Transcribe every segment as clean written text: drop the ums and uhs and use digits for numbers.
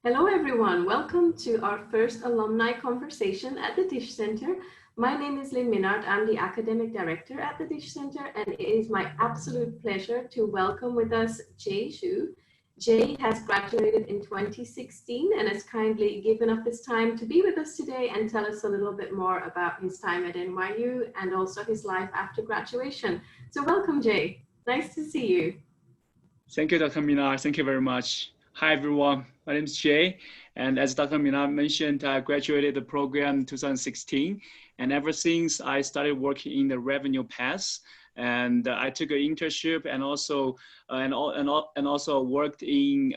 Hello, everyone. Welcome to our first alumni conversation at the Tisch Center. My name is Lynn Minnaert. I'm the academic director at the Tisch Center, and it is my absolute pleasure to welcome with us Zhou. Jay has graduated in 2016 and has kindly given up his time to be with us today and tell us a little bit more about his time at NYU and also his life after graduation. So welcome, Jay. Nice to see you. Thank you, Dr. Minnaert. Thank you very much. Hi, everyone. My name is Jay. And as Dr. Minnaert mentioned, I graduated the program in 2016. And ever since, I started working in the revenue path. And I took an internship and also worked in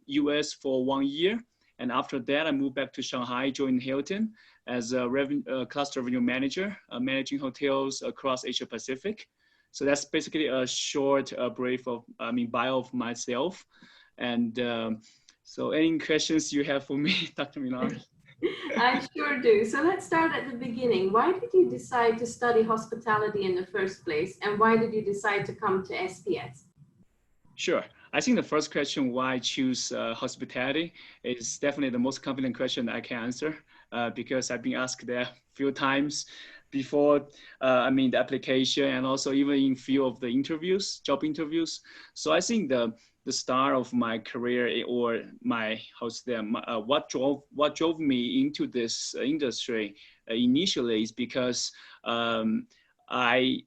US for 1 year. And after that, I moved back to Shanghai, joined Hilton as a cluster revenue manager, managing hotels across Asia Pacific. So that's basically a short bio of myself. And so any questions you have for me, Dr. Minnaert? I sure do. So let's start at the beginning. Why did you decide to study hospitality in the first place? And why did you decide to come to SPS? Sure. I think the first question, why I choose hospitality, is definitely the most confident question I can answer because I've been asked that a few times before, the application and also even in few of the interviews, job interviews. So I think the start of my career or what drove me into this industry initially is because I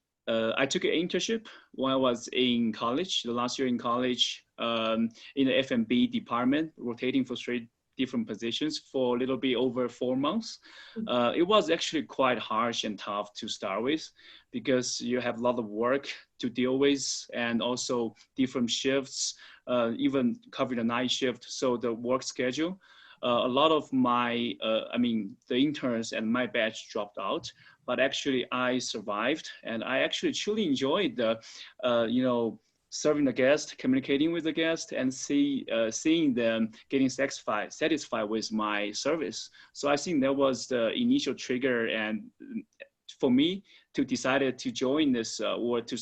took an internship when I was in college, the last year in college, in the F&B department, rotating for 3 different positions for a little bit over 4 months. It was actually quite harsh and tough to start with because you have a lot of work to deal with and also different shifts, even covering the night shift. So the work schedule, a lot of the interns and my batch dropped out, but actually I survived and I actually truly enjoyed the, serving the guest, communicating with the guest, and seeing them getting satisfied with my service. So I think that was the initial trigger, and for me to decided to join this or to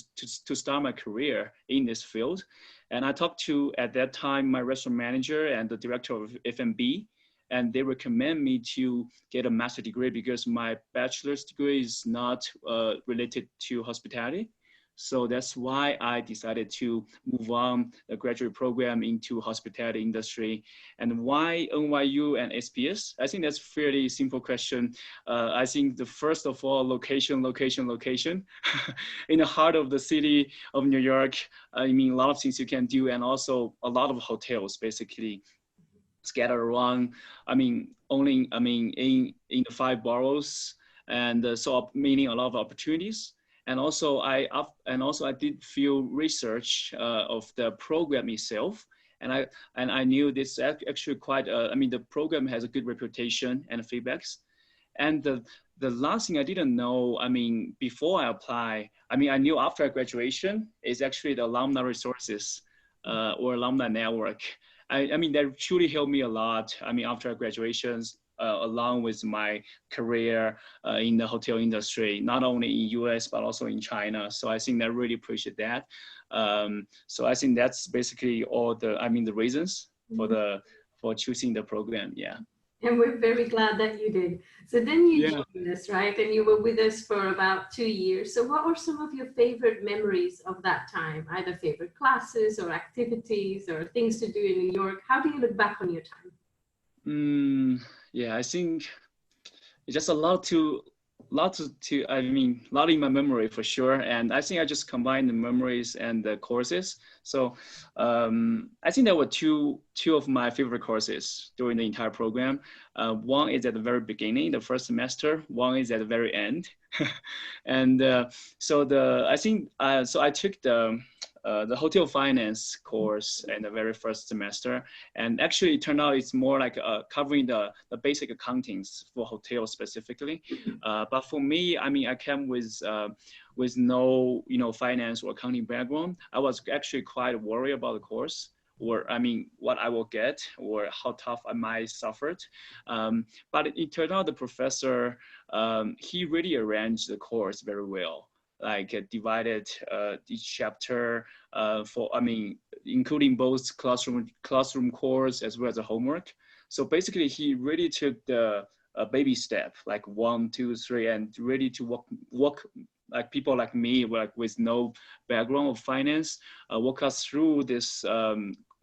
start my career in this field. And I talked to at that time my restaurant manager and the director of F&B, and they recommend me to get a master's degree because my bachelor's degree is not related to hospitality. So that's why I decided to move on the graduate program into hospitality industry. And why NYU and SPS? I think that's a fairly simple question. I think the first of all, location. In the heart of the city of New York, a lot of things you can do, and also a lot of hotels basically scattered around. In the 5 boroughs, and so meaning a lot of opportunities. And also I did feel research of the program itself, and I knew this actually quite. The program has a good reputation and feedbacks, and the last thing I didn't know. Before I apply, I knew after graduation is actually the alumni resources or alumni network. That truly helped me a lot. After graduations, along with my career in the hotel industry, not only in US, but also in China. So I think I really appreciate that. So I think that's basically all the reasons for choosing the program. Yeah. And we're very glad that you did. So then you Yeah. joined us, right? And you were with us for about 2 years. So what were some of your favorite memories of that time? Either favorite classes or activities or things to do in New York? How do you look back on your time? Yeah, I think it's just a lot in my memory for sure. And I think I just combined the memories and the courses. So I think there were two of my favorite courses during the entire program. One is at the very beginning, the first semester. One is at the very end. And so I took the hotel finance course in the very first semester. And actually it turned out it's more like covering the basic accountings for hotels specifically. But for me, I came with no, finance or accounting background. I was actually quite worried about the course, or what I will get or how tough I might suffer it. But it turned out the professor, he really arranged the course very well. like divided each chapter for, including both classroom course as well as the homework. So basically, he really took the baby step, like 1, 2, 3, and ready to walk like people like me, like with no background of finance, walk us through this.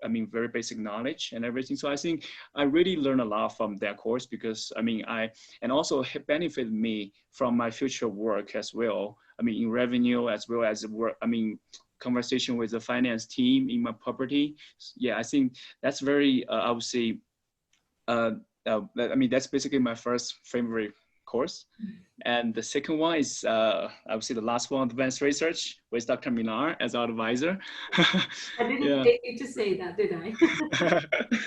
Very basic knowledge and everything. So I think I really learned a lot from that course because and also it benefited me from my future work as well. In revenue as well as work. Conversation with the finance team in my property. Yeah, I think that's very. I would say. That's basically my first favorite course. And the second one is, I would say the last one, advanced research with Dr. Minnaert as our advisor. I didn't take you to say that, did I?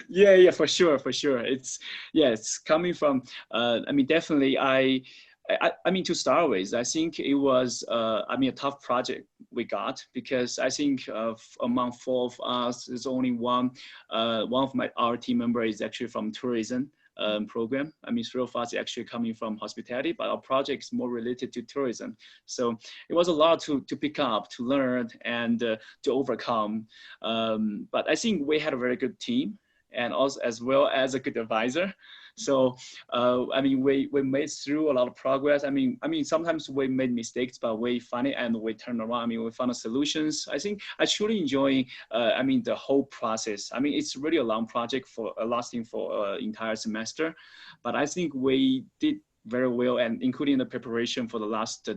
Yeah, for sure. It's coming from, definitely to start with, I think it was, a tough project we got because I think among 4 of us, there's only one of our team members is actually from tourism program. 3 of us actually coming from hospitality, but our project is more related to tourism. So it was a lot to pick up, to learn, and to overcome. But I think we had a very good team, and also as well as a good advisor. So, we made through a lot of progress. Sometimes we made mistakes, but we find it and we turn around. We found the solutions. I think I truly enjoy, the whole process. It's really a long project lasting for entire semester, but I think we did very well, and including the preparation for the last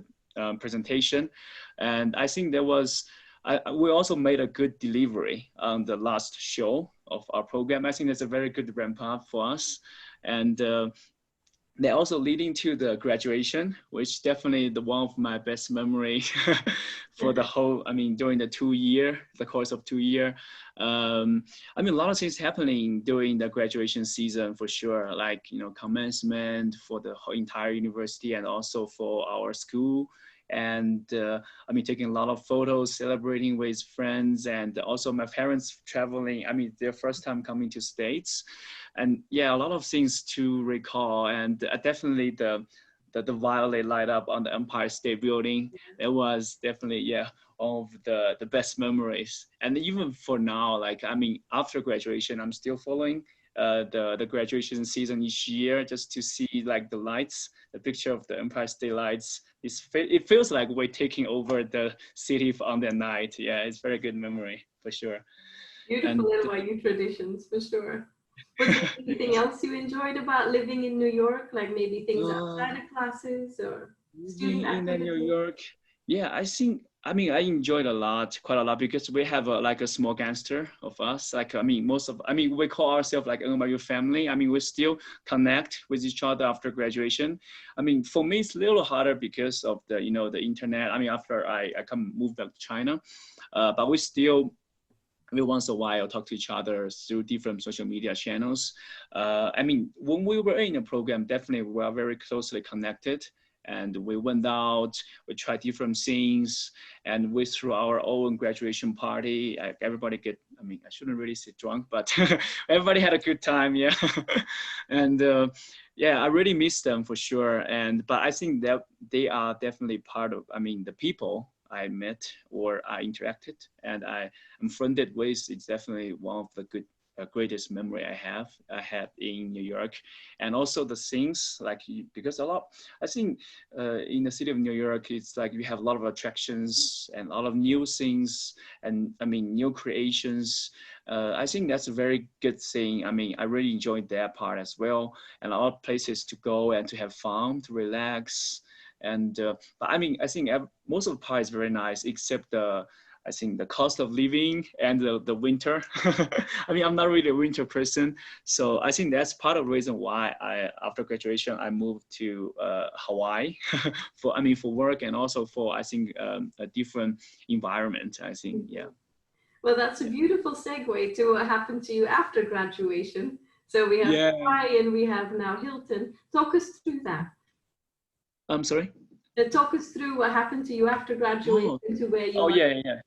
presentation. And I think we also made a good delivery on the last show of our program. I think that's a very good ramp up for us. And they're also leading to the graduation, which definitely one of my best memory for the whole, during the course of 2 years. A lot of things happening during the graduation season for sure, like, commencement for the whole entire university and also for our school. And taking a lot of photos, celebrating with friends, and also my parents traveling, their first time coming to States. And yeah, a lot of things to recall. And definitely the violet light up on the Empire State Building, it was definitely, one of the best memories. And even for now, after graduation, I'm still following the graduation season each year just to see like the lights, the picture of the Empire State lights. It feels like we're taking over the city on that night. Yeah, it's very good memory for sure. Beautiful NYU traditions for sure. Was there anything else you enjoyed about living in New York? Like maybe things outside of classes or student activities? In New York, yeah, I think, I enjoyed quite a lot, because we have a small gangster of us. We call ourselves like NYU family. We still connect with each other after graduation. For me, it's a little harder because of the internet. After I moved back to China, but we still, once a while talk to each other through different social media channels. When we were in the program, definitely we are very closely connected. And we went out, we tried different things, and we threw our own graduation party. Everybody I shouldn't really say drunk, but everybody had a good time, yeah. And I really miss them for sure. But I think that they are definitely part of, the people I met or I interacted and I am friended with. It's definitely one of the greatest memory I had in New York. And also the things because I think in the city of New York, it's like you have a lot of attractions and a lot of new things and new creations. I think that's a very good thing. I really enjoyed that part as well, and a lot of places to go and to have fun, to relax. And but I think most of the part is very nice, except I think the cost of living and the winter. I'm not really a winter person. So I think that's part of the reason why after graduation, I moved to Hawaii for work and also for, I think, a different environment, I think, yeah. Well, that's a beautiful segue to what happened to you after graduation. So we have Hawaii and we have now Hilton. Talk us through that. I'm sorry? Talk us through what happened to you after graduation to where you are.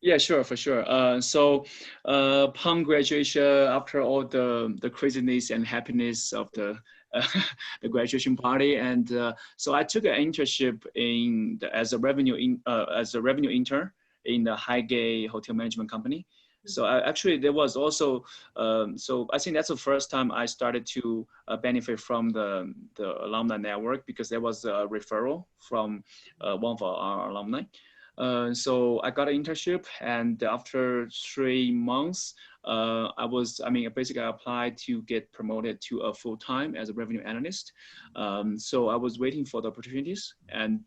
Yeah, sure, for sure. So upon graduation, after all the craziness and happiness of the the graduation party. And so I took an internship as a revenue intern in the Highgate Hotel Management Company. So actually there was also, so I think that's the first time I started to benefit from the alumni network, because there was a referral from one of our alumni. So I got an internship, and after 3 months, basically I applied to get promoted to a full-time as a revenue analyst. So I was waiting for the opportunities, and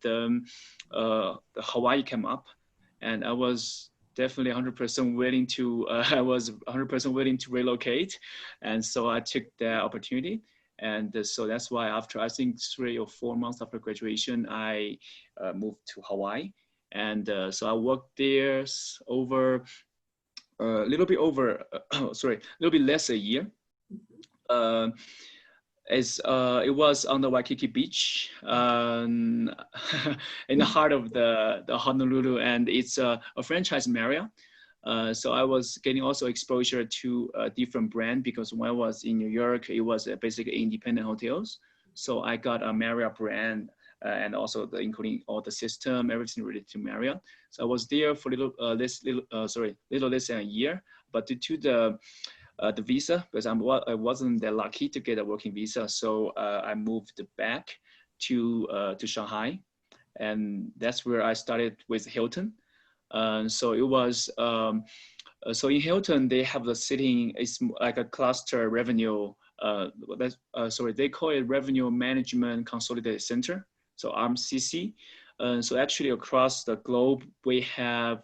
Hawaii came up, and I was definitely 100% willing to, I was 100% willing to relocate. And so I took that opportunity. And so that's why after, I think 3 or 4 months after graduation, I moved to Hawaii. And so I worked there over a little bit less a year. It was on the Waikiki Beach, in the heart of the Honolulu, and it's a franchise Marriott. So I was getting also exposure to a different brand, because when I was in New York, it was basically independent hotels. So I got a Marriott brand, and also including all the system, everything related to Marriott. So I was there for little less than a year, but due to the visa, because I wasn't that lucky to get a working visa, so I moved back to Shanghai, and that's where I started with Hilton. So it was so in Hilton they have the sitting, it's like a cluster revenue. They call it Revenue Management Consolidated Center, so RMCC. So actually across the globe we have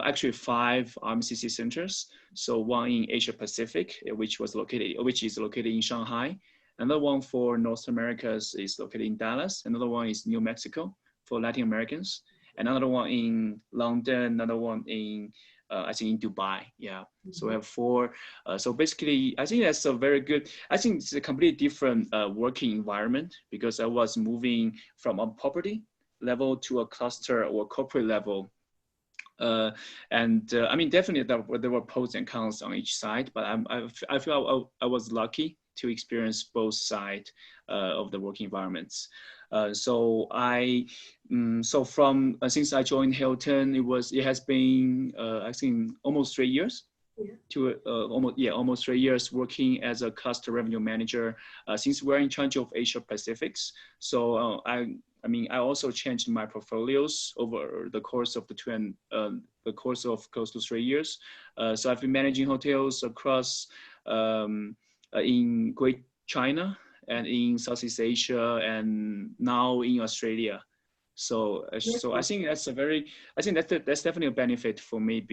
actually 5 RMCC centers. So one in Asia Pacific, which is located in Shanghai. Another one for North America is located in Dallas. Another one is New Mexico for Latin Americans. Another one in London. Another one in I think in Dubai. Yeah. So we have 4. So basically, I think that's a very good. I think it's a completely different working environment, because I was moving from a property level to a cluster or corporate level. I mean, definitely there were pros and cons on each side, but I feel I was lucky to experience both sides of the working environments. So since I joined Hilton, it has been I think almost 3 years. Yeah. Almost 3 years working as a cluster revenue manager. Since we're in charge of Asia Pacifics, so I also changed my portfolios over the course of close to 3 years. So I've been managing hotels across in Great China and in Southeast Asia, and now in Australia. So I think that's definitely a benefit for me.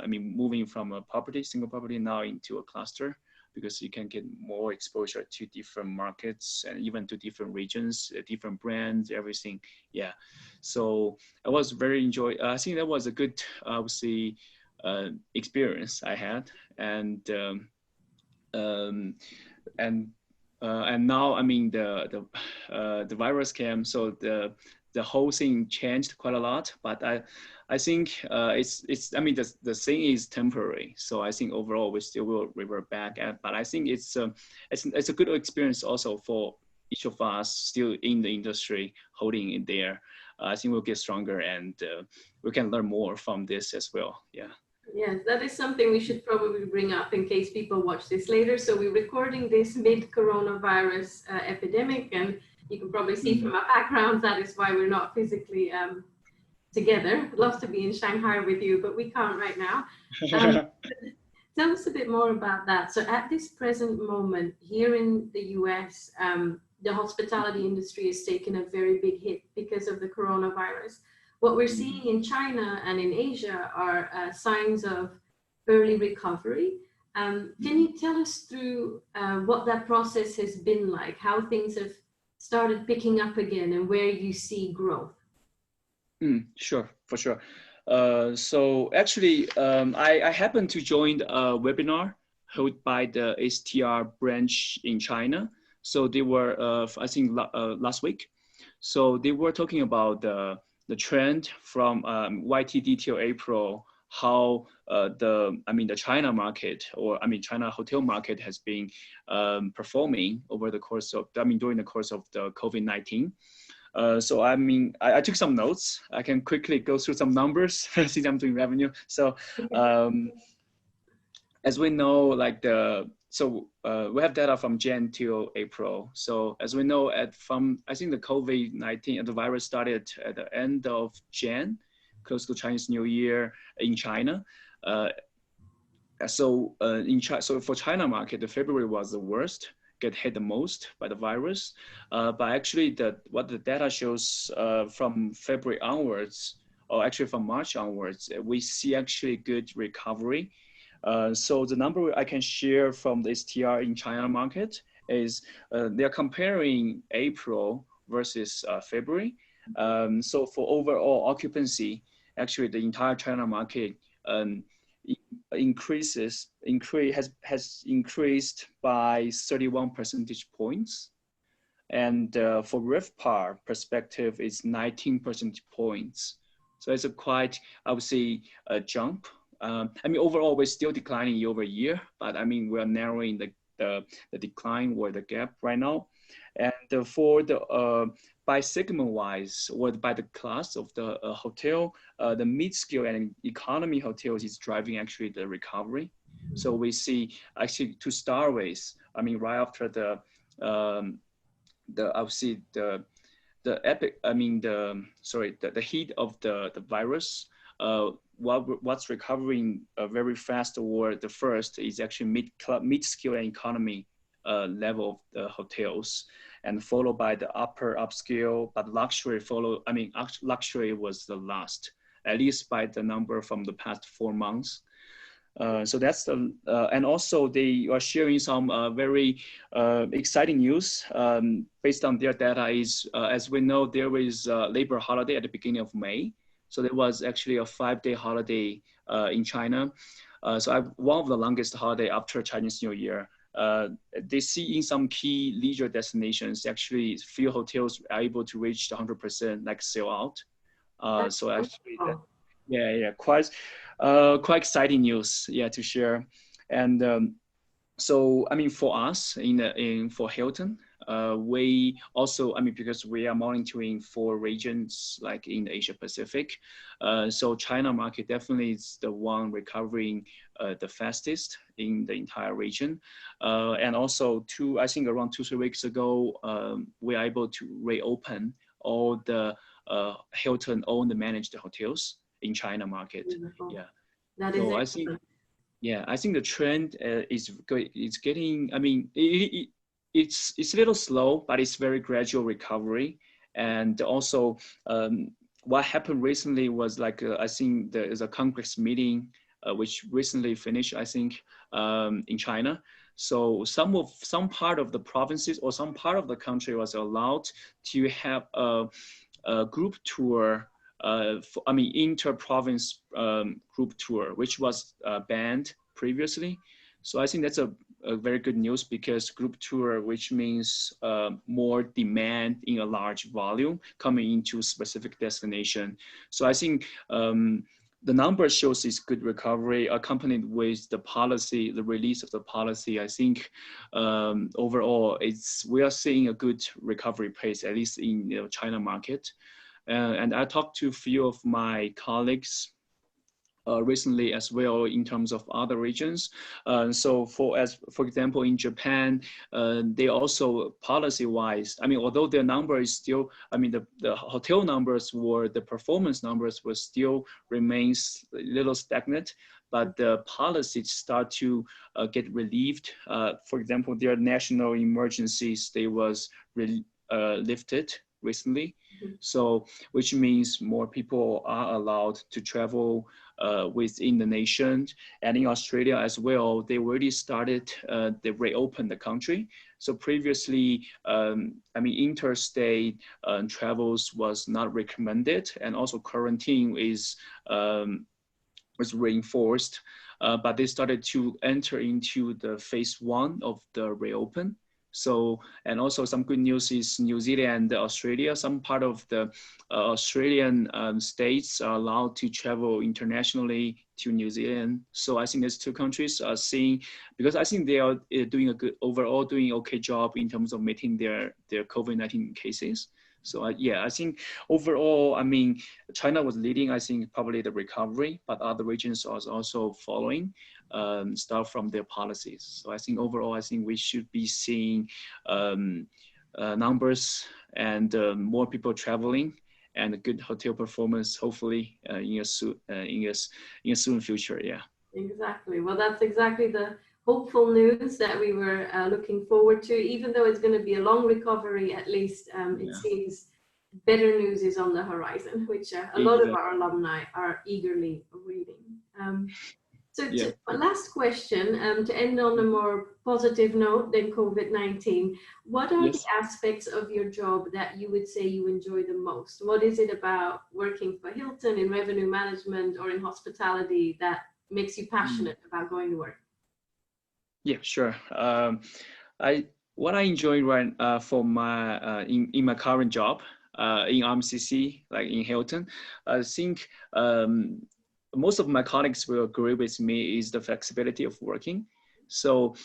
Moving from a single property now into a cluster, because you can get more exposure to different markets and even to different regions, different brands, everything. Yeah. So I was very I think that was a good, obviously, experience I had. And now, I mean, the virus came, so the whole thing changed quite a lot. But I think the thing is temporary. So I think overall we still will revert back. But I think it's a good experience also for each of us still in the industry, holding it there. I think we'll get stronger, and we can learn more from this as well. Yeah. Yes, that is something we should probably bring up in case people watch this later. So we're recording this mid-coronavirus epidemic, and you can probably see from our backgrounds that is why we're not physically together. I'd love to be in Shanghai with you, but we can't right now. Tell us a bit more about that. So at this present moment here in the US, the hospitality industry has taken a very big hit because of the coronavirus. What we're seeing in China and in Asia are signs of early recovery. Can you tell us through what that process has been like, how things have started picking up again, and where you see growth? Sure, for sure. So actually, I happened to join a webinar held by the STR branch in China. So they were, I think, last week. So they were talking about the trend from YTD till April how the China market, or China hotel market has been performing over the course of, during the course of the COVID-19. So I took some notes. I can quickly go through some numbers since I'm doing revenue. So as we know, like we have data from Jan till April. So as we know, I think the COVID-19, the virus started at the end of Jan, close to Chinese New Year in China. So for China market, the February was the worst, get hit the most by the virus. But actually, what the data shows from February onwards, or actually from March onwards, we see actually good recovery. So the number I can share from the STR in China market is they're comparing April versus February. So for overall occupancy, actually the entire China market has increased by 31 percentage points. And for RevPAR perspective, it's 19 percentage points. So it's a quite, I would say, a jump. Overall, we're still declining year over year, but we're narrowing the decline or the gap right now. And for the by segment wise, or by the class of the hotel, the mid-scale and economy hotels is driving actually the recovery. So we see actually to start with, right after the heat of the virus, what's recovering very fast or the first is actually mid-scale and economy level of the hotels, and followed by the upper upscale, but luxury luxury was the last, at least by the number from the past 4 months. So that's and also they are sharing some very exciting news based on their data is, as we know, there is a labor holiday at the beginning of May. So there was actually a 5-day holiday in China. One of the longest holiday after Chinese New Year. They see in some key leisure destinations, actually few hotels are able to reach 100% like sell out. So actually, quite exciting news, to share. And so for us for Hilton, we also, because we are monitoring 4 regions like in Asia Pacific. So China market definitely is the one recovering the fastest in the entire region. And also I think around 2-3 weeks ago, we are able to reopen all the Hilton owned and managed hotels in China market. Beautiful. Yeah. That so is I think the trend is getting, it's a little slow, but it's very gradual recovery. And also what happened recently was like, I think there is a Congress meeting which recently finished, I think, in China. So some part of the provinces or some part of the country was allowed to have a group tour, inter-province group tour, which was banned previously. So I think that's a very good news, because group tour, which means more demand in a large volume coming into specific destination. So I think the number shows is good recovery accompanied with the policy, the release of the policy. I think overall we are seeing a good recovery pace, at least in China market. And I talked to a few of my colleagues recently as well in terms of other regions. So for example, in Japan, they also policy-wise, although their number is still, the hotel numbers the performance numbers will still remains a little stagnant, but the policies start to get relieved. For example, their national emergencies, they was lifted recently. So, which means more people are allowed to travel within the nation. And in Australia as well, they already started, they reopened the country. So previously, interstate travels was not recommended, and also quarantine was reinforced. But they started to enter into the phase 1 of the reopen. So, and also some good news is New Zealand and Australia, some part of the Australian states are allowed to travel internationally to New Zealand. So I think these two countries are seeing, because I think they are doing a good, overall doing okay job in terms of meeting their COVID-19 cases. So yeah, I think overall, I mean, China was leading, I think probably the recovery, but other regions are also following. Start from their policies. So I think overall, I think we should be seeing numbers and more people traveling and a good hotel performance, hopefully in a soon future. Yeah. Exactly. Well, that's exactly the hopeful news that we were looking forward to. Even though it's going to be a long recovery, at least it seems better news is on the horizon, which a lot of our alumni are eagerly awaiting. So last question, to end on a more positive note than COVID-19, what are the aspects of your job that you would say you enjoy the most? What is it about working for Hilton in revenue management or in hospitality that makes you passionate about going to work? Yeah, sure. What I enjoy for my in my current job in RMCC, like in Hilton, I think most of my colleagues will agree with me is the flexibility of working. So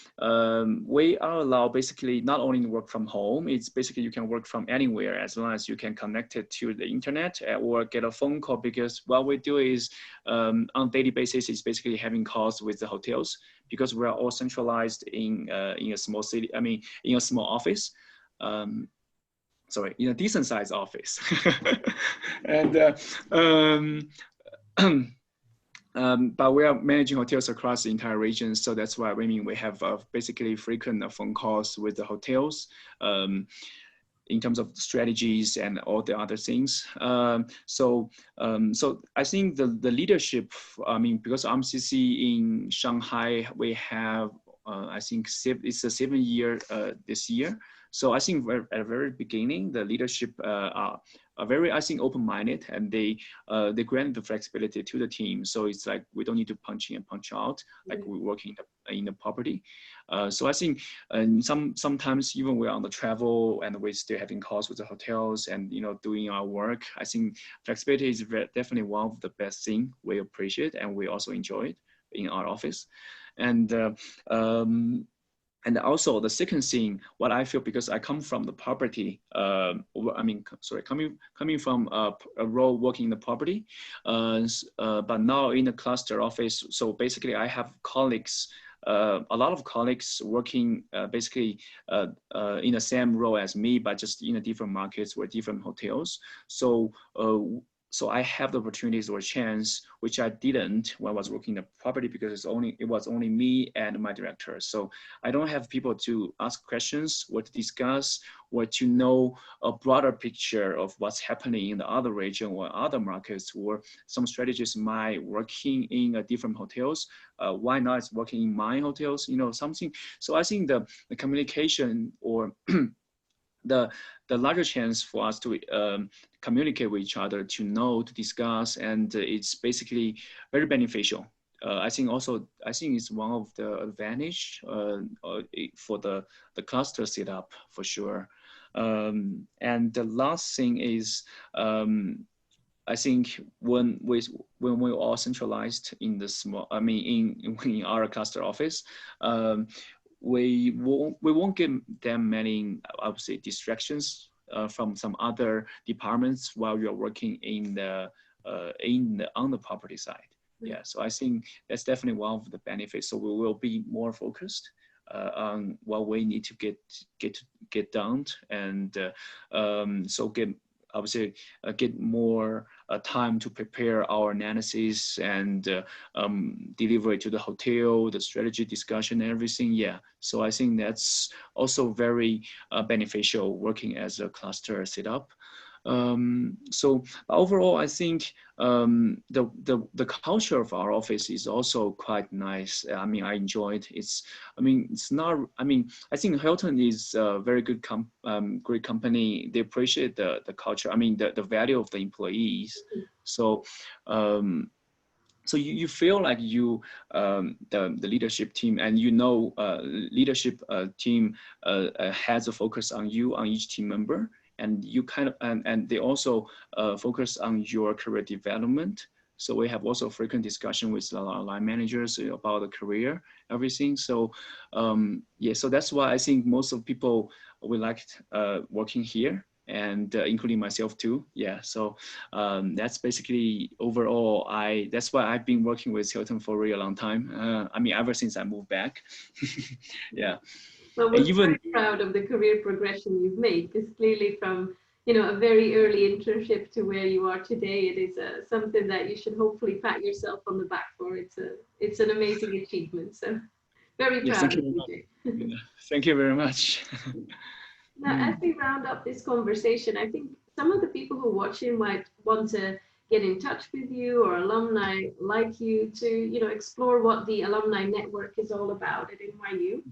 we are allowed basically not only work from home, it's basically you can work from anywhere as long as you can connect it to the internet or get a phone call, because what we do is on a daily basis is basically having calls with the hotels, because we're all centralized in a small city, I mean, in a small office. Sorry, in a decent sized office. And but we are managing hotels across the entire region. So that's why we have basically frequent phone calls with the hotels in terms of strategies and all the other things. So I think the leadership, I mean, because RMCC in Shanghai, we have, I think it's the 7th year this year. So I think at the very beginning, the leadership are very, I think, open-minded, and they grant the flexibility to the team. So it's like we don't need to punch in and punch out, like we work in the property. So I think sometimes even we're on the travel and we're still having calls with the hotels and doing our work. I think flexibility is definitely one of the best thing we appreciate and we also enjoy it in our office. And also the second thing, what I feel, because I come from the property, coming from a role working in the property, but now in the cluster office. So basically I have colleagues, a lot of colleagues working basically in the same role as me, but just in a different markets or different hotels. So I have the opportunities or chance, which I didn't when I was working in the property, because it was only me and my director. So I don't have people to ask questions or to discuss or to know a broader picture of what's happening in the other region or other markets, or some strategies might working in different hotels. Why not working in my hotels? Something. So I think the communication or the larger chance for us to communicate with each other, to know, to discuss, and it's basically very beneficial. I think it's one of the advantage for the cluster setup for sure. And the last thing is, I think when we're all centralized in the small, I mean, in our cluster office, we won't get them many, I would say, distractions from some other departments while you're working on the property side. Yeah, so I think that's definitely one of the benefits. So we will be more focused on what we need to get done, and so get more time to prepare our analysis and deliver it to the hotel, the strategy discussion, and everything. Yeah, so I think that's also very beneficial working as a cluster setup. So overall, I think the culture of our office is also quite nice. I mean, I enjoyed it. It's not. I mean, I think Hilton is a very good great company. They appreciate the culture. I mean, the value of the employees. So So you feel like you, the leadership team, and leadership team has a focus on you, on each team member, and you kind of, and they also focus on your career development. So we have also frequent discussion with our line managers about the career, everything. So yeah, so that's why I think most of people will like working here, and including myself too. Yeah, so that's basically overall. That's why I've been working with Hilton for a really long time. I mean, ever since I moved back. Yeah. Well, we're very proud of the career progression you've made, because clearly from, a very early internship to where you are today, it is something that you should hopefully pat yourself on the back for. It's an amazing achievement. So very proud of you, Jay. Yeah, thank you very much. Now, as we round up this conversation, I think some of the people who watch it might want to get in touch with you, or alumni like you, to explore what the alumni network is all about at NYU.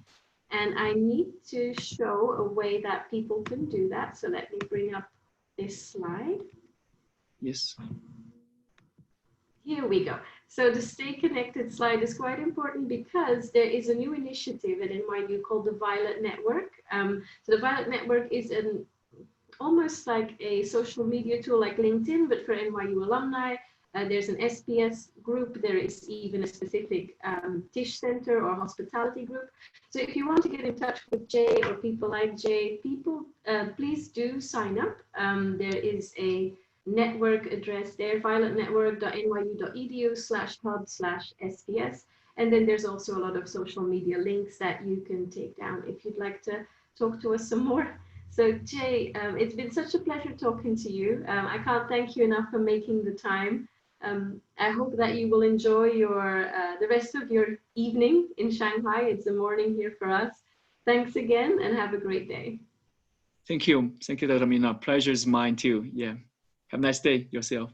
And I need to show a way that people can do that. So let me bring up this slide. Yes. Here we go. So the Stay Connected slide is quite important, because there is a new initiative at NYU called the Violet Network. So the Violet Network is almost like a social media tool like LinkedIn, but for NYU alumni. There's an SPS group. There is even a specific Tisch Center or Hospitality group. So if you want to get in touch with Jay or people like Jay, please do sign up. There is a network address there, violetnetwork.nyu.edu/hub/SPS. And then there's also a lot of social media links that you can take down if you'd like to talk to us some more. So Jay, it's been such a pleasure talking to you. I can't thank you enough for making the time. I hope that you will enjoy the rest of your evening in Shanghai. It's the morning here for us. Thanks again, and have a great day. Thank you. Thank you, Dr. Minnaert. Pleasure is mine too. Yeah. Have a nice day yourself.